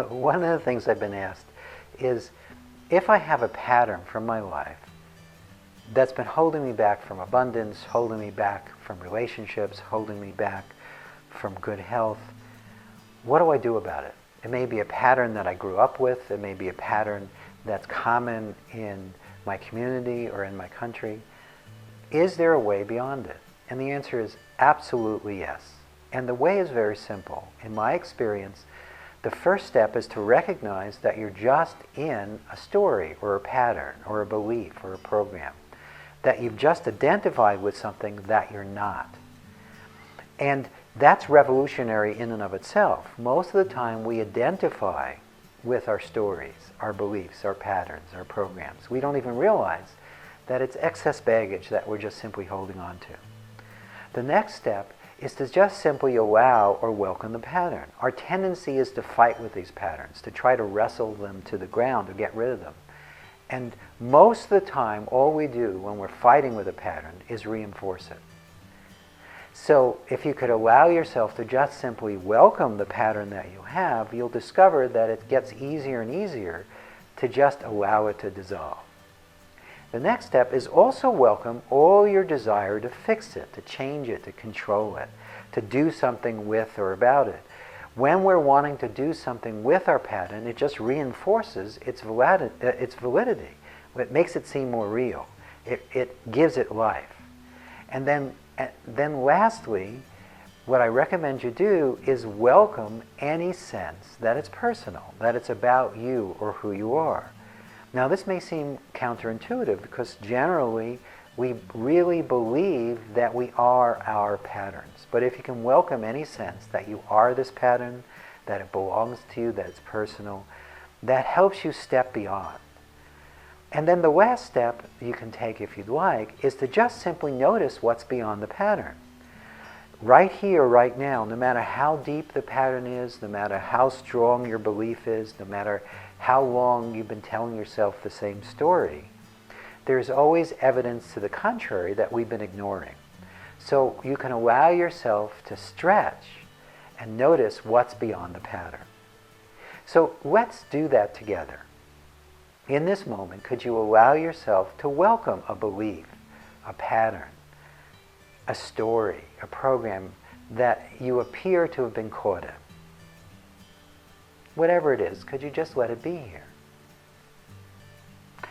One of the things I've been asked is, if I have a pattern from my life that's been holding me back from abundance, holding me back from relationships, holding me back from good health, what do I do about it? It may be a pattern that I grew up with. It may be a pattern that's common in my community or in my country. Is there a way beyond it? And the answer is absolutely yes. And the way is very simple. In my experience, the first step is to recognize that you're just in a story or a pattern or a belief or a program, that you've just identified with something that you're not. And that's revolutionary in and of itself. Most of the time we identify with our stories, our beliefs, our patterns, our programs. We don't even realize that it's excess baggage that we're just simply holding on to. The next step is to just simply allow or welcome the pattern. Our tendency is to fight with these patterns, to try to wrestle them to the ground, to get rid of them. And most of the time, all we do when we're fighting with a pattern is reinforce it. So if you could allow yourself to just simply welcome the pattern that you have, you'll discover that it gets easier and easier to just allow it to dissolve. The next step is also welcome all your desire to fix it, to change it, to control it, to do something with or about it. When we're wanting to do something with our pattern, it just reinforces its validity. It makes it seem more real. It gives it life. And then lastly, what I recommend you do is welcome any sense that it's personal, that it's about you or who you are. Now this may seem counterintuitive because generally we really believe that we are our patterns. But if you can welcome any sense that you are this pattern, that it belongs to you, that it's personal, that helps you step beyond. And then the last step you can take, if you'd like, is to just simply notice what's beyond the pattern. Right here, right now, no matter how deep the pattern is, no matter how strong your belief is, no matter how long you've been telling yourself the same story, there's always evidence to the contrary that we've been ignoring. So you can allow yourself to stretch and notice what's beyond the pattern. So let's do that together. In this moment, could you allow yourself to welcome a belief, a pattern, a story, a program that you appear to have been caught in? Whatever it is, could you just let it be here?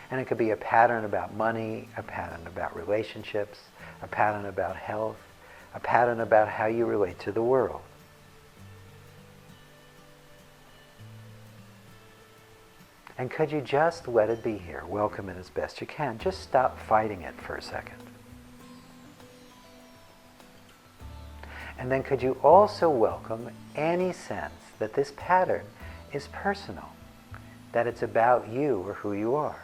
And it could be a pattern about money, a pattern about relationships, a pattern about health, a pattern about how you relate to the world. And could you just let it be here? Welcome it as best you can. Just stop fighting it for a second. And then could you also welcome any sense that this pattern is personal, that it's about you or who you are.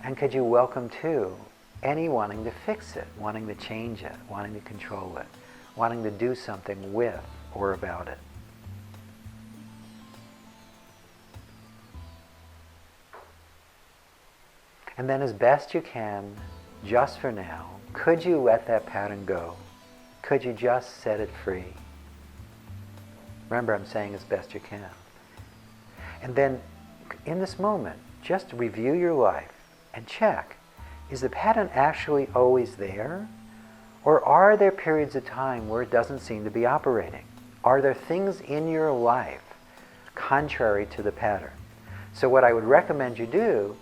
And could you welcome too any wanting to fix it, wanting to change it, wanting to control it, wanting to do something with or about it. And then as best you can, just for now, could you let that pattern go? Could you just set it free? Remember, I'm saying as best you can. And then, in this moment, just review your life and check, is the pattern actually always there? Or are there periods of time where it doesn't seem to be operating? Are there things in your life contrary to the pattern? So what I would recommend you do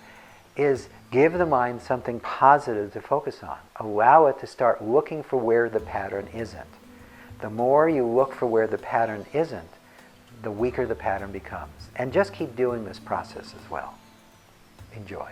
is give the mind something positive to focus on. Allow it to start looking for where the pattern isn't. The more you look for where the pattern isn't, the weaker the pattern becomes. And just keep doing this process as well. Enjoy.